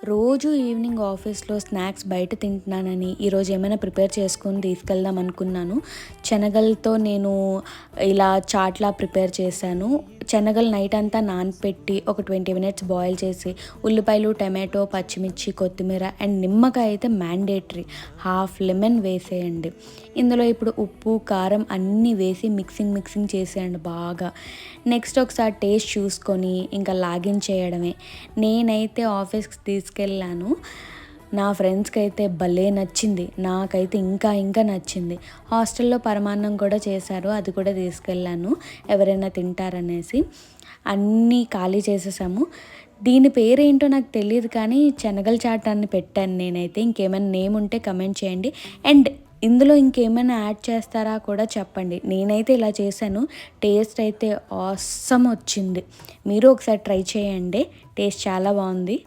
రోజు ఈవినింగ్ ఆఫీస్లో స్నాక్స్ బయట తింటున్నానని ఈరోజు ఏమైనా ప్రిపేర్ చేసుకొని తీసుకెళ్దాం అనుకున్నాను. శనగలతో నేను ఇలా చాట్లా ప్రిపేర్ చేశాను. శనగలు నైట్ అంతా నానపెట్టి ఒక 20 మినిట్స్ బాయిల్ చేసి ఉల్లిపాయలు, టమాటో, పచ్చిమిర్చి, కొత్తిమీర అండ్ నిమ్మకాయ అయితే మ్యాండేటరీ. హాఫ్ లెమన్ వేసేయండి. ఇందులో ఇప్పుడు ఉప్పు, కారం అన్నీ వేసి మిక్సింగ్ చేసేయండి బాగా. నెక్స్ట్ ఒకసారి టేస్ట్ చూసుకొని ఇంకా లాగించేయడమే. నేనైతే ఆఫీస్కి తీసుకెళ్ళాను. నా ఫ్రెండ్స్కి అయితే భలే నచ్చింది. నాకైతే ఇంకా నచ్చింది. హాస్టల్లో పరమాన్నం కూడా చేశారు, అది కూడా తీసుకెళ్ళాను ఎవరైనా తింటారనేసి. అన్నీ ఖాళీ చేసేసాము. దీని పేరేంటో నాకు తెలియదు కానీ శనగల చాట్ అని పెట్టాను నేనైతే. ఇంకేమైనా నేమ్ ఉంటే కమెంట్ చేయండి. అండ్ ఇందులో ఇంకేమైనా యాడ్ చేస్తారా కూడా చెప్పండి. నేనైతే ఇలా చేశాను. టేస్ట్ అయితే ఆసమ్ వచ్చింది. మీరు ఒకసారి ట్రై చేయండి. టేస్ట్ చాలా బాగుంది.